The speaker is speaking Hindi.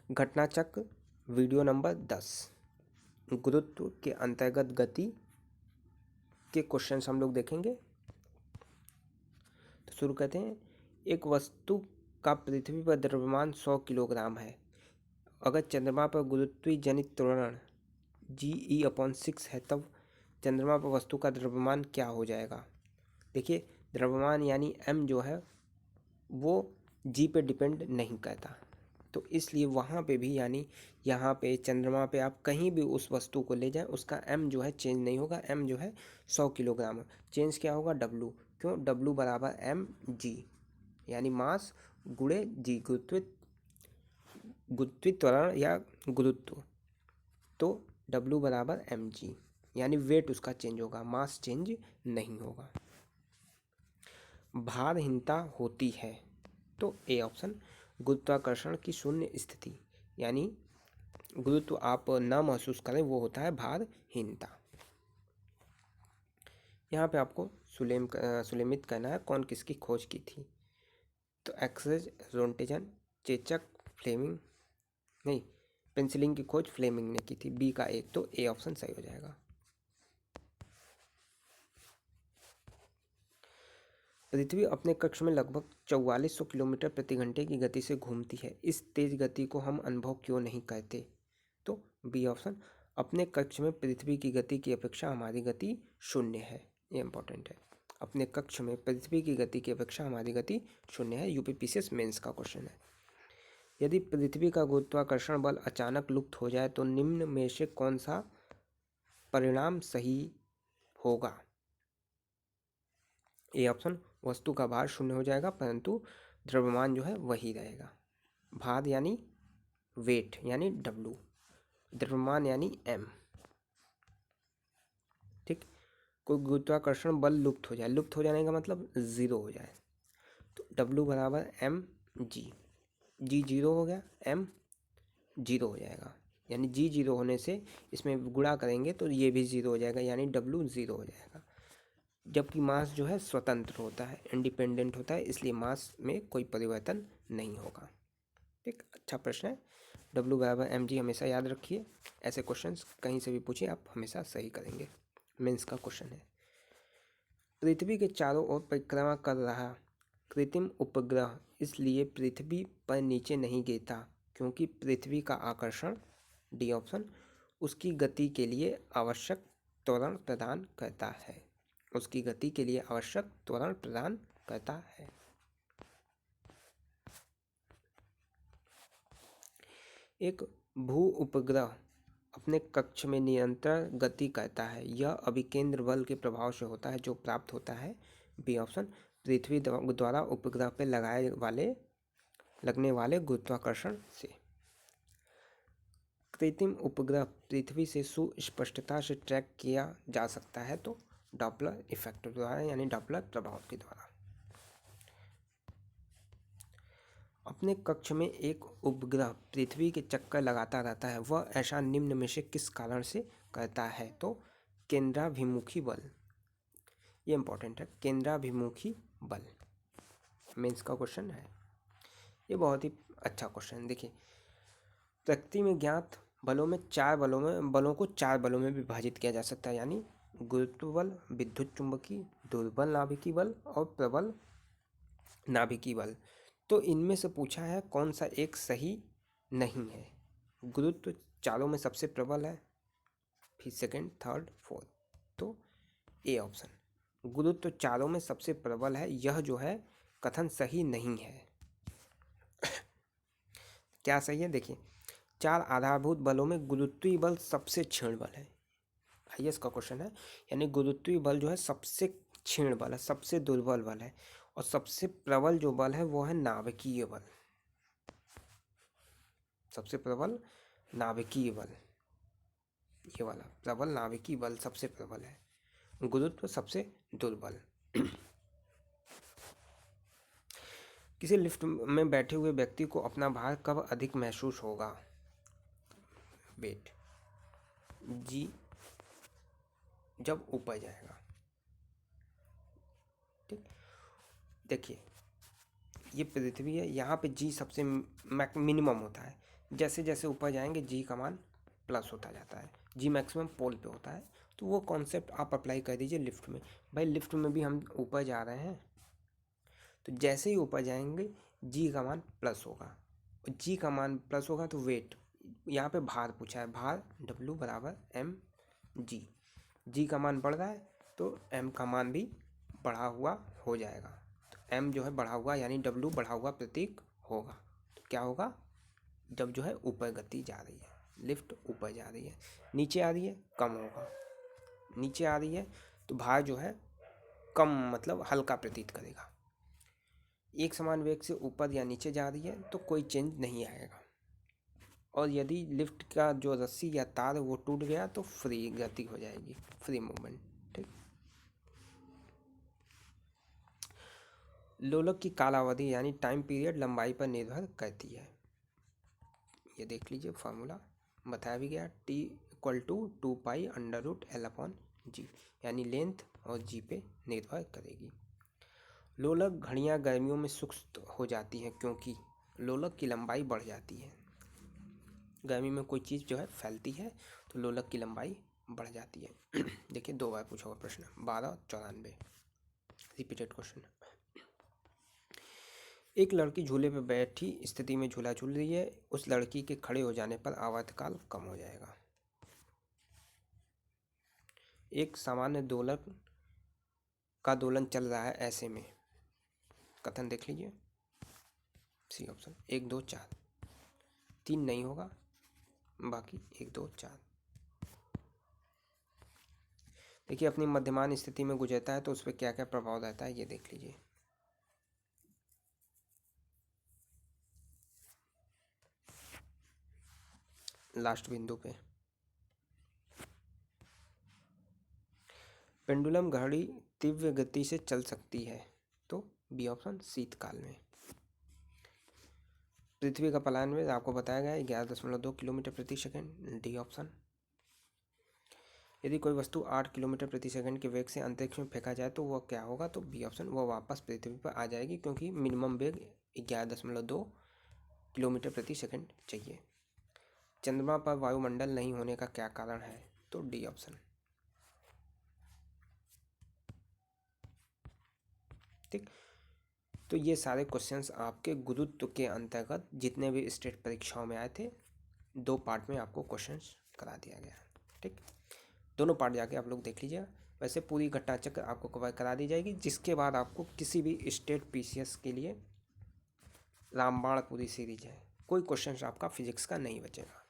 घटना चक्र वीडियो नंबर 10 गुरुत्व के अंतर्गत गति के क्वेश्चंस हम लोग देखेंगे। तो शुरू करते हैं। एक वस्तु का पृथ्वी पर द्रव्यमान 100 किलोग्राम है। अगर चंद्रमा पर गुरुत्वीय जनित त्वरण GE/6 है, तब चंद्रमा पर वस्तु का द्रव्यमान क्या हो जाएगा। देखिए, द्रव्यमान यानी m जो है वो g पे डिपेंड नहीं करता, तो इसलिए वहाँ पे भी यानी यहाँ पे चंद्रमा पे आप कहीं भी उस वस्तु को ले जाएं, उसका m जो है चेंज नहीं होगा। m जो है 100 किलोग्राम, चेंज क्या होगा w। क्यों? w बराबर mg यानी मास गुणे g, गुरुत्वीय त्वरण या गुरुत्व। तो w बराबर mg यानी वेट उसका चेंज होगा, मास चेंज नहीं होगा। भारहीनता होती है, तो ए ऑप्शन। गुरुत्वाकर्षण की शून्य स्थिति यानी गुरुत्व आप न महसूस करें, वो होता है भारहीनता। यहाँ पे आपको सुलेमित करना है कौन किसकी खोज की थी। तो एक्सरे रोंटेजन, चेचक, फ्लेमिंग, नहीं, पेंसिलिन की खोज फ्लेमिंग ने की थी। बी का एक, तो ए ऑप्शन सही हो जाएगा। पृथ्वी अपने कक्ष में लगभग 4400 किलोमीटर प्रति घंटे की गति से घूमती है। इस तेज गति को हम अनुभव क्यों नहीं करते। तो बी ऑप्शन। अपने कक्ष में पृथ्वी की गति की अपेक्षा हमारी गति शून्य है। ये इंपॉर्टेंट है। अपने कक्ष में पृथ्वी की गति की अपेक्षा हमारी गति शून्य है। यूपीपीसीएस मेंस का क्वेश्चन है। यदि पृथ्वी का गुरुत्वाकर्षण बल अचानक लुप्त हो जाए तो निम्न में से कौन सा परिणाम सही होगा। A option. वस्तु का भार शून्य हो जाएगा, परंतु द्रव्यमान जो है वही रहेगा। भार यानी वेट यानी W, द्रव्यमान यानी m। ठीक, कोई गुरुत्वाकर्षण बल लुप्त हो जाए, लुप्त हो जाने का मतलब जीरो हो जाए, तो W बराबर mg। g जीरो हो गया, m जीरो हो जाएगा, यानी g जीरो होने से इसमें गुणा करेंगे तो ये भी जीरो हो जाएगा, यानी W जीरो हो जाएगा। जबकि मास जो है स्वतंत्र होता है, इंडिपेंडेंट होता है, इसलिए मास में कोई परिवर्तन नहीं होगा। ठीक, अच्छा प्रश्न है। W बराबर mg हमेशा याद रखिए। ऐसे क्वेश्चंस कहीं से भी पूछिए, आप हमेशा सही करेंगे। मेंस का क्वेश्चन है। पृथ्वी के चारों ओर परिक्रमा कर रहा कृत्रिम उपग्रह इसलिए पृथ्वी पर नीचे नहीं गिरता क्योंकि पृथ्वी का आकर्षण, डी ऑप्शन, उसकी गति के लिए आवश्यक त्वरण प्रदान करता है। उसकी गति के लिए आवश्यक त्वरण प्रदान करता है। एक भू उपग्रह अपने कक्ष में निरंतर गति करता है। यह अभिकेंद्र बल के प्रभाव से होता है जो प्राप्त होता है, बी ऑप्शन, पृथ्वी द्वारा उपग्रह पर लगने वाले गुरुत्वाकर्षण से। कृत्रिम उपग्रह पृथ्वी से सुस्पष्टता से ट्रैक किया जा सकता है, तो डॉपलर इफेक्ट द्वारा यानी डॉपलर प्रभाव के द्वारा। अपने कक्ष में एक उपग्रह पृथ्वी के चक्कर लगाता रहता है, वह ऐसा निम्न में से किस कारण से करता है। तो केंद्राभिमुखी बल, ये इंपॉर्टेंट है, केंद्राभिमुखी बल मेंस का क्वेश्चन है। ये बहुत ही अच्छा क्वेश्चन है। देखिए, प्रकृति में ज्ञात बलों को चार बलों में विभाजित किया जा सकता है, यानी गुरुत्व बल, विद्युत चुंबकीय, दुर्बल नाभिकीय बल और प्रबल नाभिकीय बल। तो इनमें से पूछा है कौन सा एक सही नहीं है। गुरुत्व चारों में सबसे प्रबल है, फिर सेकंड, थर्ड, फोर्थ, तो ए ऑप्शन। गुरुत्व चारों में सबसे प्रबल है, यह जो है कथन सही नहीं है। क्या सही है? देखिए, चार आधारभूत बलों में गुरुत्वीय बल सबसे क्षीण बल है। आईएएस का क्वेश्चन है, यानी गुरुत्वीय बल जो है सबसे क्षीण बल है, सबसे दुर्बल बल है, और सबसे प्रबल जो बल है वो है नाभिकीय बल। सबसे प्रबल नाभिकीय बल, ये वाला प्रबल नाभिकीय बल सबसे प्रबल है, गुरुत्व सबसे दुर्बल। किसी लिफ्ट में बैठे हुए व्यक्ति को अपना भार कब अधिक महसूस होगा। वेट जी जब ऊपर जाएगा। ठीक, देखिए ये पृथ्वी है, यहाँ पे जी सबसे मिनिमम होता है, जैसे जैसे ऊपर जाएंगे जी का मान प्लस होता जाता है, जी मैक्सिमम पोल पे होता है। तो वो कॉन्सेप्ट आप अप्लाई कर दीजिए लिफ्ट में। भाई लिफ्ट में भी हम ऊपर जा रहे हैं, तो जैसे ही ऊपर जाएंगे जी का मान प्लस होगा, जी का मान प्लस होगा तो वेट, यहाँ पे भार पूछा है, भार W बराबर एम जी, जी का मान बढ़ रहा है तो एम का मान भी बढ़ा हुआ हो जाएगा। तो एम जो है बढ़ा हुआ यानी W बढ़ा हुआ प्रतीक होगा। तो क्या होगा, जब जो है ऊपर गति जा रही है, लिफ्ट ऊपर जा रही है, नीचे आ रही है कम होगा, नीचे आ रही है तो भार जो है कम मतलब हल्का प्रतीत करेगा। एक समान वेग से ऊपर या नीचे जा रही है तो कोई चेंज नहीं आएगा। और यदि लिफ्ट का जो रस्सी या तार वो टूट गया तो फ्री गति हो जाएगी, फ्री मूवमेंट। ठीक। लोलक की कालावधि यानी टाइम पीरियड लंबाई पर निर्भर करती है। ये देख लीजिए फार्मूला बताया भी गया, T इक्वल टू 2π√L/G, यानी लेंथ और जी पे निर्भर करेगी। लोलक घड़ियाँ गर्मियों में सुस्त हो जाती हैं क्योंकि लोलक की लंबाई बढ़ जाती है। गर्मी में कोई चीज़ जो है फैलती है तो लोलक की लंबाई बढ़ जाती है। देखिए 2 बार पूछा हुआ प्रश्न, 1294 रिपीटेड क्वेश्चन। एक लड़की झूले पर बैठी स्थिति में झूला झूल रही है, उस लड़की के खड़े हो जाने पर आवर्तकाल कम हो जाएगा। एक सामान्य दोलक का दोलन चल रहा है ऐसे में, कथन देख लीजिए, सी ऑप्शन 1 2 4, 3 नहीं होगा, बाकी 1 2 4। देखिए अपनी मध्यमान स्थिति में गुजरता है तो उस पर क्या क्या प्रभाव रहता है ये देख लीजिए। लास्ट बिंदु पे पेंडुलम घड़ी तीव्र गति से चल सकती है तो बी ऑप्शन शीतकाल में। पृथ्वी का पलायन वेग आपको बताया गया है 11.2 किलोमीटर प्रति सेकंड, डी ऑप्शन। यदि कोई वस्तु 8 किलोमीटर प्रति सेकंड के वेग से अंतरिक्ष में फेंका जाए तो वह क्या होगा, तो बी ऑप्शन, वह वापस पृथ्वी पर आ जाएगी क्योंकि मिनिमम वेग 11.2 किलोमीटर प्रति सेकंड चाहिए। चंद्रमा पर वायुमंडल नहीं होने का क्या कारण है, तो डी ऑप्शन। ठीक। तो ये सारे क्वेश्चंस आपके गुरुत्व के अंतर्गत जितने भी स्टेट परीक्षाओं में आए थे 2 पार्ट में आपको क्वेश्चंस करा दिया गया। ठीक, दोनों पार्ट जाके आप लोग देख लीजिएगा। वैसे पूरी घटना चक्र आपको कवर करा दी जाएगी, जिसके बाद आपको किसी भी स्टेट पीसीएस के लिए रामबाण पूरी सीरीज है, कोई क्वेश्चन आपका फिजिक्स का नहीं बचेगा।